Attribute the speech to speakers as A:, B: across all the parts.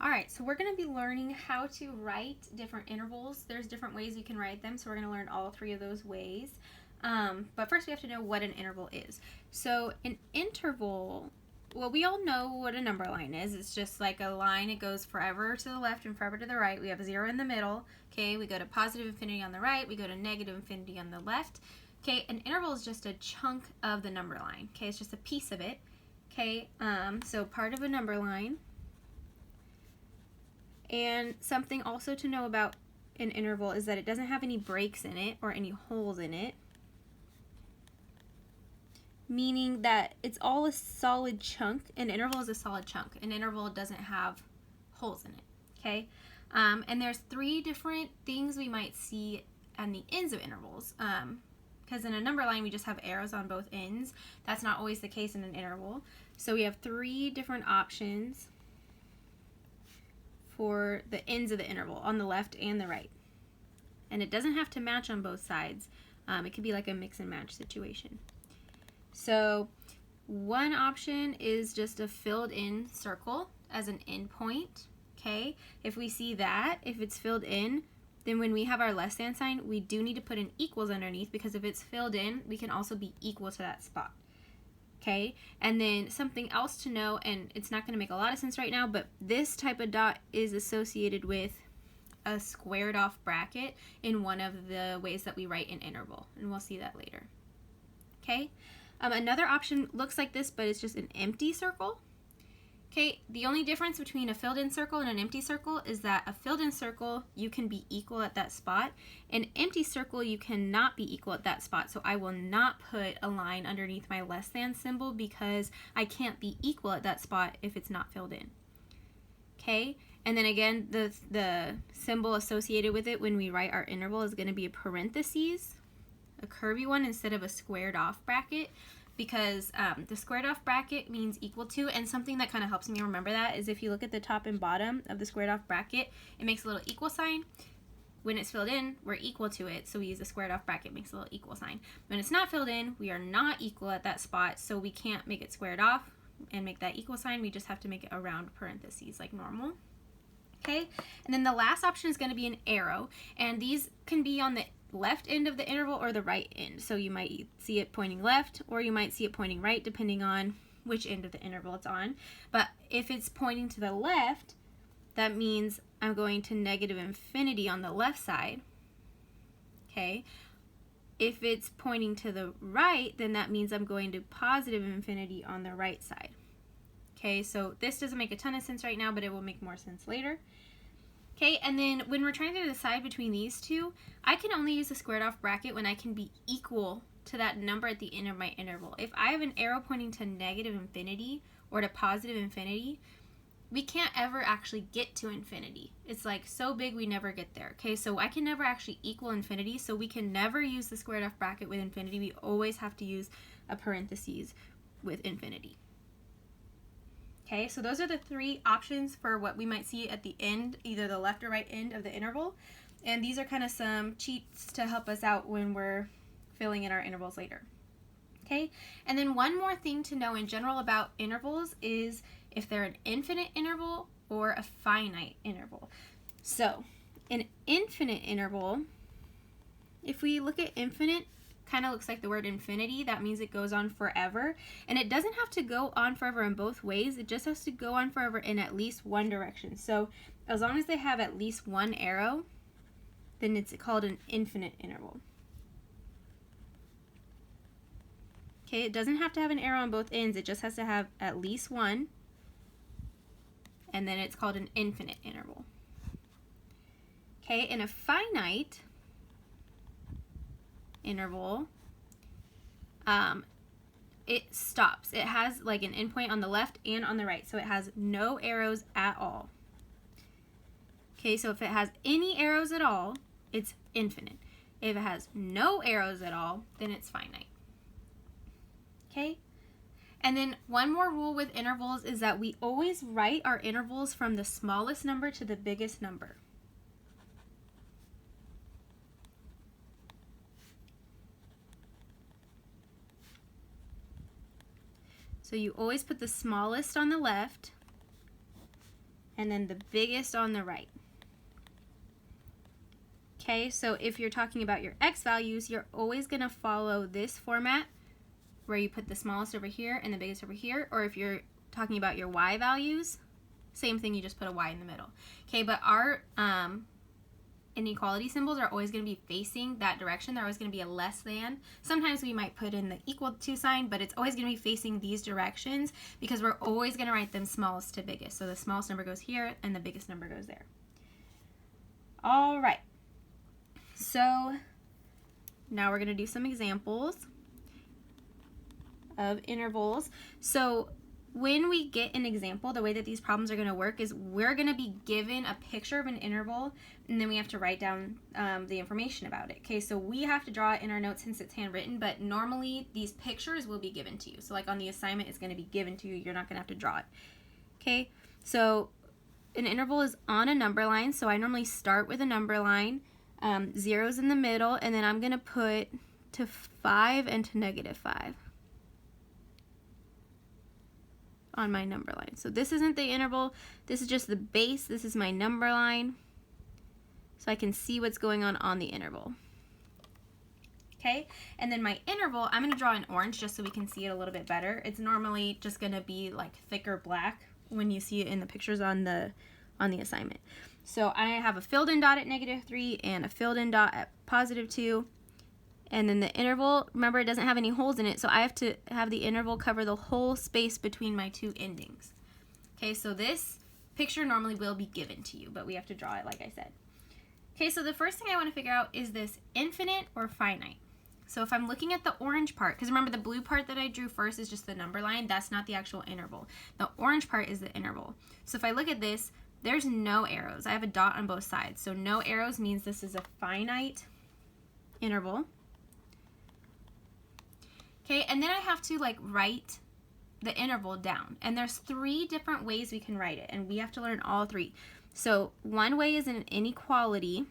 A: Alright, so we're going to be learning how to write different intervals. There's different ways you can write them, so we're going to learn all three of those ways. But first we have to know what an interval is. So an interval, well, we all know what a number line is. It's just like a line. It goes forever to the left and forever to the right. We have a 0 in the middle. Okay, we go to positive infinity on the right. We go to negative infinity on the left. Okay, an interval is just a chunk of the number line. Okay, it's just a piece of it. Okay, so part of a number line. And something also to know about an interval is that it doesn't have any breaks in it or any holes in it, meaning that it's all a solid chunk. An interval is a solid chunk. An interval doesn't have holes in it, okay? And there's three different things we might see on the ends of intervals. Because in a number line, we just have arrows on both ends. That's not always the case in an interval. So we have three different options for the ends of the interval on the left and the right. And it doesn't have to match on both sides. It could be like a mix and match situation. So one option is just a filled in circle as an endpoint. Okay, if we see that, if it's filled in, then when we have our less than sign, we do need to put an equals underneath, because if it's filled in, we can also be equal to that spot. Okay, and then something else to know, and it's not going to make a lot of sense right now, but this type of dot is associated with a squared off bracket in one of the ways that we write an interval, and we'll see that later. Okay, another option looks like this, but it's just an empty circle. Okay, the only difference between a filled in circle and an empty circle is that a filled in circle, you can be equal at that spot. An empty circle, you cannot be equal at that spot. So I will not put a line underneath my less than symbol, because I can't be equal at that spot if it's not filled in. Okay, and then again, the symbol associated with it when we write our interval is going to be a parentheses, a curvy one instead of a squared off bracket. Because the squared off bracket means equal to, and something that kind of helps me remember that is if you look at the top and bottom of the squared off bracket, it makes a little equal sign. When it's filled in, we're equal to it, so we use the squared off bracket, makes a little equal sign. When it's not filled in, we are not equal at that spot, so we can't make it squared off and make that equal sign. We just have to make it a round parentheses like normal. Okay, and then the last option is going to be an arrow, and these can be on the left end of the interval or the right end. So you might see it pointing left, or you might see it pointing right, depending on which end of the interval it's on. But if it's pointing to the left, that means I'm going to negative infinity on the left side. Okay, if it's pointing to the right, then that means I'm going to positive infinity on the right side. Okay, so this doesn't make a ton of sense right now, but it will make more sense later. Okay, and then when we're trying to decide between these two, I can only use the squared off bracket when I can be equal to that number at the end of my interval. If I have an arrow pointing to negative infinity or to positive infinity, we can't ever actually get to infinity. It's like so big we never get there. Okay, so I can never actually equal infinity, so we can never use the squared off bracket with infinity. We always have to use a parentheses with infinity. Okay, so those are the three options for what we might see at the end, either the left or right end of the interval. And these are kind of some cheats to help us out when we're filling in our intervals later. Okay, and then one more thing to know in general about intervals is if they're an infinite interval or a finite interval. So, an infinite interval, if we look at infinite, kind of looks like the word infinity. That means it goes on forever, and it doesn't have to go on forever in both ways. It just has to go on forever in at least one direction. So as long as they have at least one arrow, then it's called an infinite interval. Okay, it doesn't have to have an arrow on both ends. It just has to have at least one, and then it's called an infinite interval. Okay, in a finite interval, it stops. It has like an endpoint on the left and on the right, so it has no arrows at all. Okay, so if it has any arrows at all, it's infinite. If it has no arrows at all, then it's finite. Okay, and then one more rule with intervals is that we always write our intervals from the smallest number to the biggest number. So you always put the smallest on the left and then the biggest on the right. Okay, so if you're talking about your x values, you're always going to follow this format where you put the smallest over here and the biggest over here, or if you're talking about your y values, same thing, you just put a y in the middle. Okay, but our inequality symbols are always going to be facing that direction. They're always going to be a less than. Sometimes we might put in the equal to sign, but it's always going to be facing these directions because we're always going to write them smallest to biggest. So the smallest number goes here and the biggest number goes there. All right. So now we're going to do some examples of intervals. So when we get an example, the way that these problems are going to work is we're going to be given a picture of an interval, and then we have to write down the information about it. Okay, so we have to draw it in our notes since it's handwritten, but normally these pictures will be given to you. So like on the assignment, it's going to be given to you. You're not going to have to draw it. Okay, so an interval is on a number line, so I normally start with a number line, zeros in the middle, and then I'm going to put to 5 and to -5. On my number line. So this isn't the interval, this is just the base, this is my number line, so I can see what's going on the interval. Okay, and then my interval, I'm going to draw in orange just so we can see it a little bit better. It's normally just going to be like thicker black when you see it in the pictures on the assignment. So I have a filled in dot at -3 and a filled in dot at +2. And then the interval, remember, it doesn't have any holes in it, so I have to have the interval cover the whole space between my two endings. Okay, so this picture normally will be given to you, but we have to draw it like I said. Okay, so the first thing I want to figure out is this infinite or finite. So if I'm looking at the orange part, because remember the blue part that I drew first is just the number line, that's not the actual interval. The orange part is the interval. So if I look at this, there's no arrows. I have a dot on both sides. So no arrows means this is a finite interval. Okay, and then I have to like write the interval down. And there's 3 different ways we can write it, and we have to learn all 3. So one way is an inequality.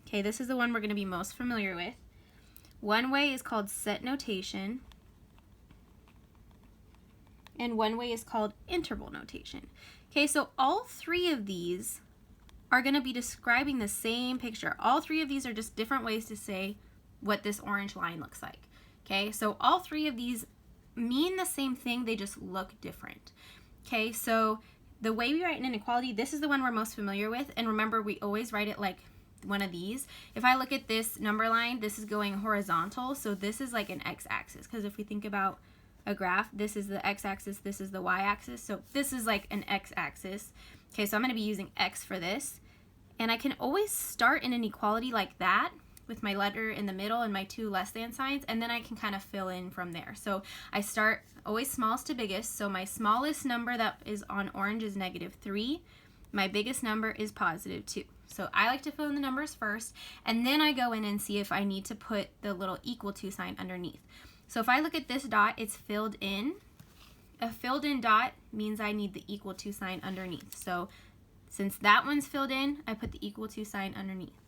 A: Okay, this is the one we're going to be most familiar with. One way is called set notation. And one way is called interval notation. Okay, so all 3 of these are going to be describing the same picture. All 3 of these are just different ways to say what this orange line looks like. Okay, so all 3 of these mean the same thing, they just look different. Okay, so the way we write an inequality, this is the one we're most familiar with, and remember we always write it like one of these. If I look at this number line, this is going horizontal, so this is like an x-axis, because if we think about a graph, this is the x-axis, this is the y-axis, so this is like an x-axis. Okay, so I'm going to be using x for this, and I can always start an inequality like that, with my letter in the middle and my 2 less than signs, and then I can kind of fill in from there. So I start always smallest to biggest, so my smallest number that is on orange is -3, my biggest number is +2. So I like to fill in the numbers first, and then I go in and see if I need to put the little equal to sign underneath. So if I look at this dot, it's filled in. A filled in dot means I need the equal to sign underneath. So since that one's filled in, I put the equal to sign underneath.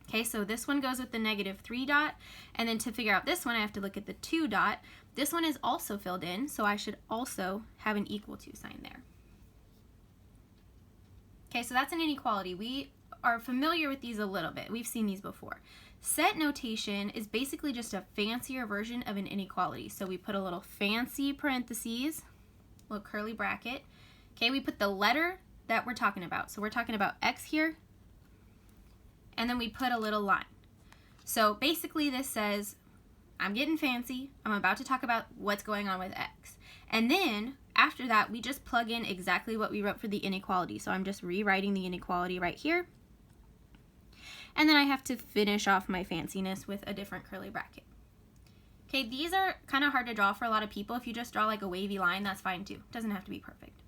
A: Okay, so this one goes with the -3 dot, and then to figure out this one, I have to look at the 2 dot. This one is also filled in, so I should also have an equal to sign there. Okay, so that's an inequality. We are familiar with these a little bit. We've seen these before. Set notation is basically just a fancier version of an inequality. So we put a little fancy parentheses, a little curly bracket. Okay, we put the letter that we're talking about. So we're talking about x here, and then we put a little line. So basically this says, I'm getting fancy, I'm about to talk about what's going on with x. And then after that, we just plug in exactly what we wrote for the inequality. So I'm just rewriting the inequality right here. And then I have to finish off my fanciness with a different curly bracket. Okay, these are kind of hard to draw for a lot of people. If you just draw like a wavy line, that's fine too. It doesn't have to be perfect.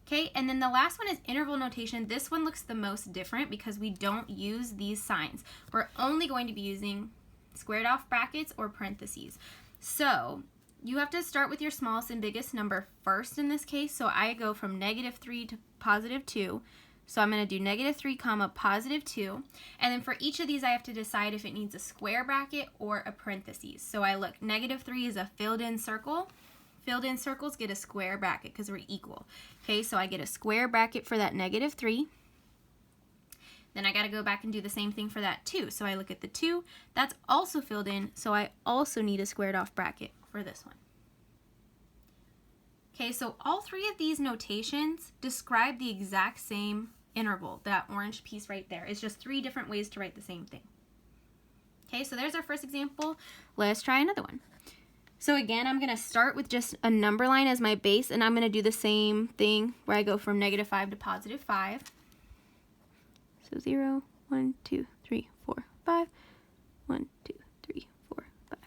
A: Okay, and then the last one is interval notation. This one looks the most different because we don't use these signs. We're only going to be using squared off brackets or parentheses. So you have to start with your smallest and biggest number first in this case. So I go from -3 to +2. So I'm going to do -3 comma +2. And then for each of these, I have to decide if it needs a square bracket or a parentheses. So I look, -3 is a filled in circle. filled in circles get a square bracket because we're equal. Okay, so I get a square bracket for that -3. Then I got to go back and do the same thing for that 2. So I look at the 2, that's also filled in, so I also need a squared off bracket for this one. Okay, so all 3 of these notations describe the exact same interval, that orange piece right there. It's just 3 different ways to write the same thing. Okay, so there's our first example. Let's try another one. So again, I'm going to start with just a number line as my base, and I'm going to do the same thing where I go from -5 to +5. So 0, 1, 2, 3, 4, 5. 1, 2, 3, 4, 5.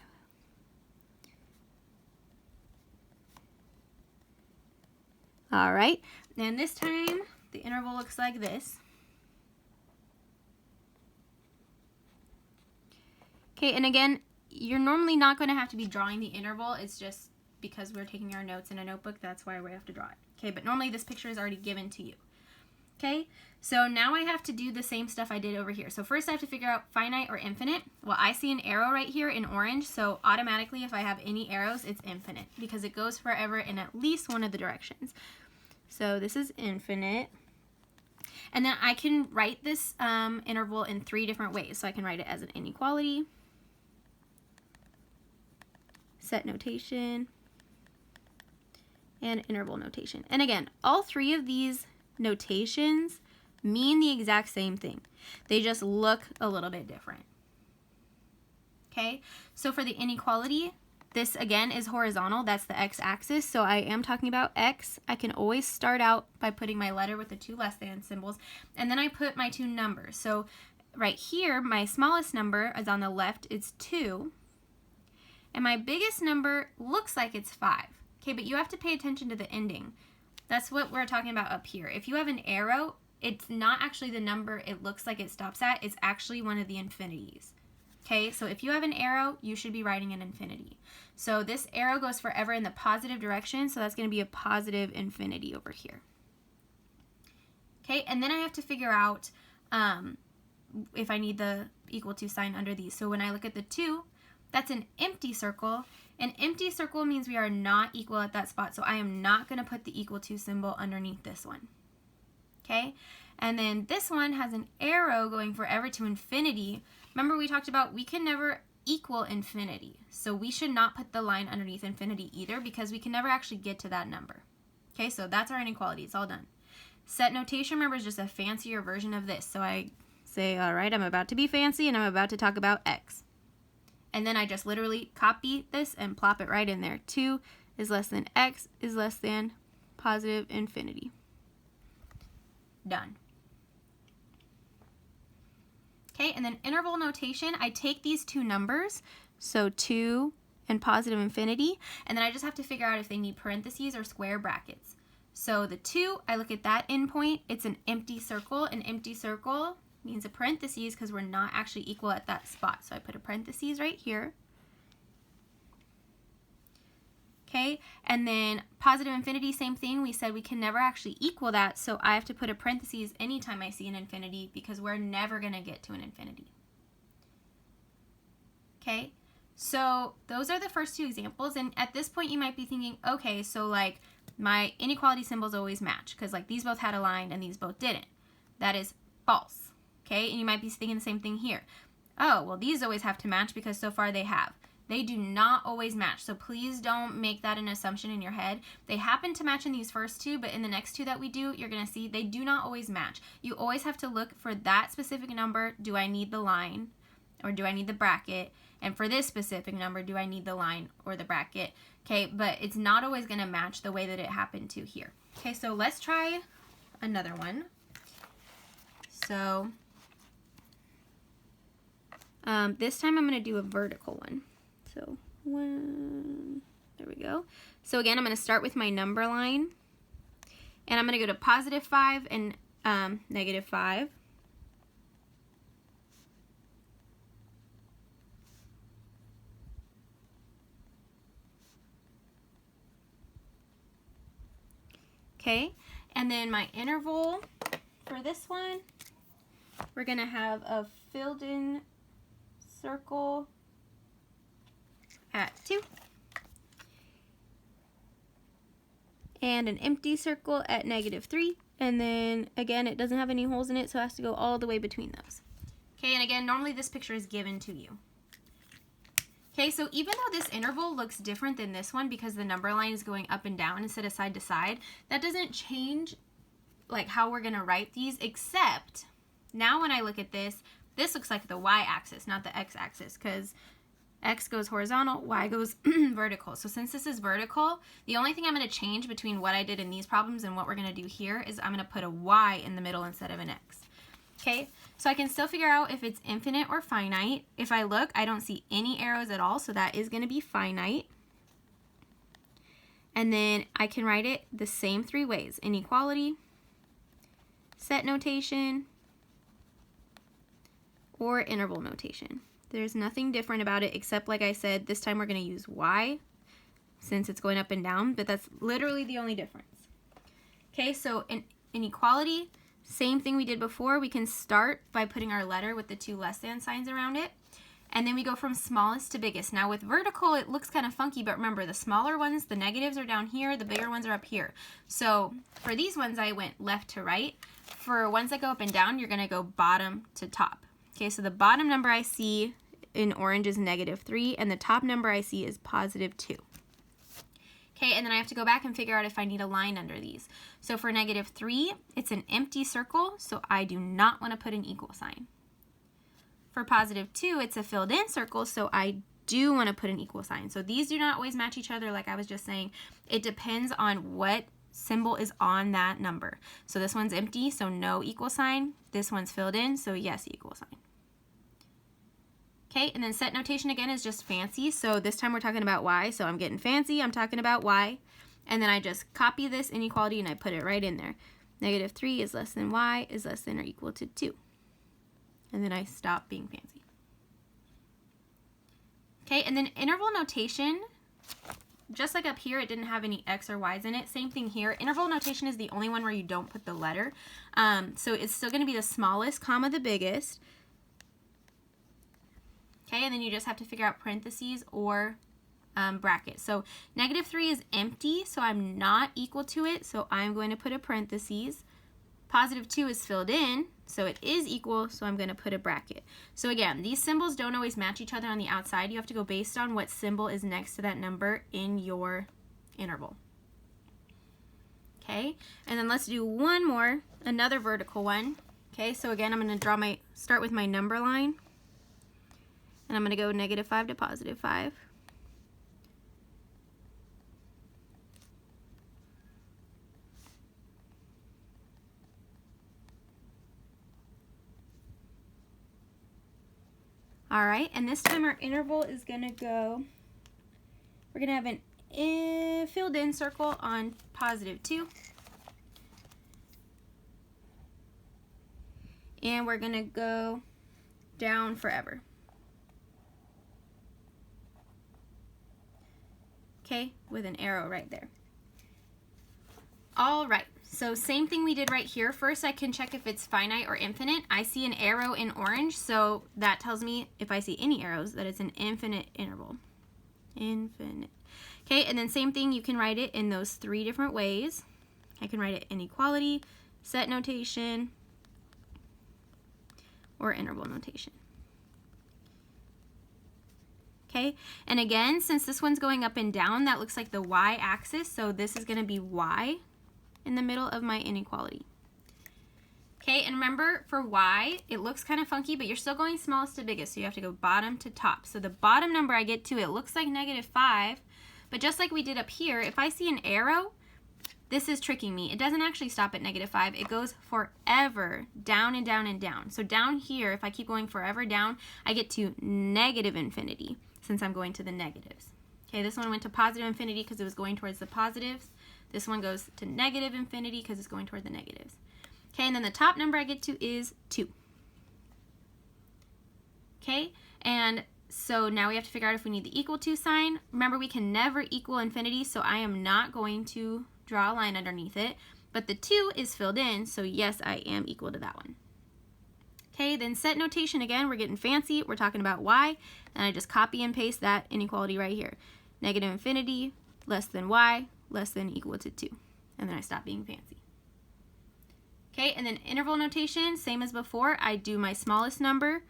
A: All right, and this time the interval looks like this. Okay, and again, you're normally not going to have to be drawing the interval. It's just because we're taking our notes in a notebook, that's why we have to draw it. Okay, but normally this picture is already given to you. Okay, so now I have to do the same stuff I did over here. So first I have to figure out finite or infinite. Well, I see an arrow right here in orange, so automatically if I have any arrows, it's infinite because it goes forever in at least one of the directions. So this is infinite. And then I can write this interval in 3 different ways. So I can write it as an inequality, set notation, and interval notation. And again, all 3 of these notations mean the exact same thing. They just look a little bit different. Okay, so for the inequality, this again is horizontal. That's the x-axis. So I am talking about x. I can always start out by putting my letter with the 2 less than symbols, and then I put my 2 numbers. So right here, my smallest number is on the left, it's 2, and my biggest number looks like it's 5. Okay, but you have to pay attention to the ending. That's what we're talking about up here. If you have an arrow, it's not actually the number it looks like it stops at. It's actually one of the infinities. Okay, so if you have an arrow, you should be writing an infinity. So this arrow goes forever in the positive direction, so that's going to be a positive infinity over here. Okay, and then I have to figure out if I need the equal to sign under these. So when I look at the 2, that's an empty circle. An empty circle means we are not equal at that spot, so I am not going to put the equal to symbol underneath this one. Okay, and then this one has an arrow going forever to infinity. Remember we talked about we can never equal infinity, so we should not put the line underneath infinity either because we can never actually get to that number. Okay, so that's our inequality. It's all done. Set notation, remember, is just a fancier version of this. So I say, all right, I'm about to be fancy and I'm about to talk about x. And then I just literally copy this and plop it right in there. 2 is less than x is less than positive infinity. Done. Okay, and then interval notation, I take these 2 numbers, so 2 and positive infinity, and then I just have to figure out if they need parentheses or square brackets. So the 2, I look at that endpoint, it's an empty circle. An empty circle means a parentheses because we're not actually equal at that spot. So I put a parentheses right here. Okay, and then positive infinity, same thing. We said we can never actually equal that, so I have to put a parentheses anytime I see an infinity because we're never going to get to an infinity. Okay, so those are the first 2 examples, and at this point you might be thinking, okay, so like my inequality symbols always match because like these both had a line and these both didn't. That is false. Okay, and you might be thinking the same thing here. Oh, well, these always have to match because so far they have. They do not always match, so please don't make that an assumption in your head. They happen to match in these first 2, but in the next 2 that we do, you're going to see they do not always match. You always have to look for that specific number. Do I need the line or do I need the bracket? And for this specific number, do I need the line or the bracket? Okay, but it's not always going to match the way that it happened to here. Okay, so let's try another one. So this time I'm going to do a vertical one. So 1, there we go. So again, I'm going to start with my number line, and I'm going to go to +5 and -5. Okay, and then my interval for this one, we're going to have a filled in circle at 2. and an empty circle at -3. And then again, it doesn't have any holes in it, so it has to go all the way between those. Okay, and again, normally this picture is given to you. Okay, so even though this interval looks different than this one because the number line is going up and down instead of side to side, that doesn't change like how we're gonna write these, except now when I look at this, this looks like the y-axis, not the x-axis, because x goes horizontal, y goes vertical. So since this is vertical, the only thing I'm gonna change between what I did in these problems and what we're gonna do here is I'm gonna put a y in the middle instead of an x. Okay, so I can still figure out if it's infinite or finite. If I look, I don't see any arrows at all, so that is going to be finite. And then I can write it the same 3 ways: inequality, set notation, or interval notation. There's nothing different about it except, like I said, this time we're going to use y since it's going up and down, but that's literally the only difference. Okay, so in inequality, same thing we did before. We can start by putting our letter with the 2 less than signs around it, and then we go from smallest to biggest. Now with vertical, it looks kind of funky, but remember, the smaller ones, the negatives are down here, the bigger ones are up here. So for these ones, I went left to right. For ones that go up and down, you're gonna go bottom to top. Okay, so the bottom number I see in orange is -3, and the top number I see is +2. Okay, and then I have to go back and figure out if I need a line under these. So for -3, it's an empty circle, so I do not want to put an equal sign. For +2, it's a filled in circle, so I do want to put an equal sign. So these do not always match each other, like I was just saying. It depends on what symbol is on that number. So this one's empty, so no equal sign. This one's filled in, so yes, equal sign. Okay, and then set notation again is just fancy. So this time we're talking about y, so I'm getting fancy. I'm talking about y. And then I just copy this inequality and I put it right in there. -3 is less than y is less than or equal to 2. And then I stop being fancy. Okay, and then interval notation, just like up here, it didn't have any x or y's in it. Same thing here. Interval notation is the only one where you don't put the letter. So it's still going to be the smallest, comma, the biggest. Okay, and then you just have to figure out parentheses or brackets. So -3 is empty, so I'm not equal to it, so I'm going to put a parentheses. +2 is filled in, so it is equal, so I'm going to put a bracket. So again, these symbols don't always match each other on the outside. You have to go based on what symbol is next to that number in your interval. Okay, and then let's do one more, another vertical one. Okay, so again, I'm going to start with my number line. And I'm going to go -5 to +5. All right, and this time our interval is going to go, we're going to have an filled in circle on +2. And we're going to go down forever. Okay, with an arrow right there. All right, so same thing we did right here. First, I can check if it's finite or infinite. I see an arrow in orange, so that tells me, if I see any arrows, that it's an infinite interval. Infinite. Okay, and then same thing, you can write it in those 3 different ways. I can write it inequality, set notation, or interval notation. Okay, and again, since this one's going up and down, that looks like the y-axis, so this is going to be y in the middle of my inequality. Okay, and remember, for y, it looks kind of funky, but you're still going smallest to biggest, so you have to go bottom to top. So the bottom number I get to, it looks like -5, but just like we did up here, if I see an arrow, this is tricking me. It doesn't actually stop at -5. It goes forever down and down and down. So down here, if I keep going forever down, I get to -infinity. Since I'm going to the negatives. Okay, this one went to +infinity because it was going towards the positives. This one goes to -infinity because it's going toward the negatives. Okay, and then the top number I get to is 2. Okay, and so now we have to figure out if we need the equal to sign. Remember, we can never equal infinity, so I am not going to draw a line underneath it. But the 2 is filled in, so yes, I am equal to that one. Okay, then set notation again, we're getting fancy. We're talking about y, and I just copy and paste that inequality right here. -infinity, less than y, less than equal to 2. and then I stop being fancy. Okay, and then interval notation, same as before. I do my smallest number,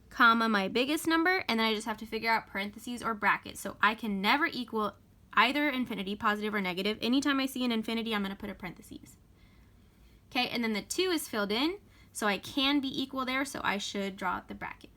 A: comma, my biggest number, and then I just have to figure out parentheses or brackets. So I can never equal either infinity, positive or negative. Anytime I see an infinity, I'm going to put a parentheses. Okay, and then the 2 is filled in, so I can be equal there, so I should draw out the bracket.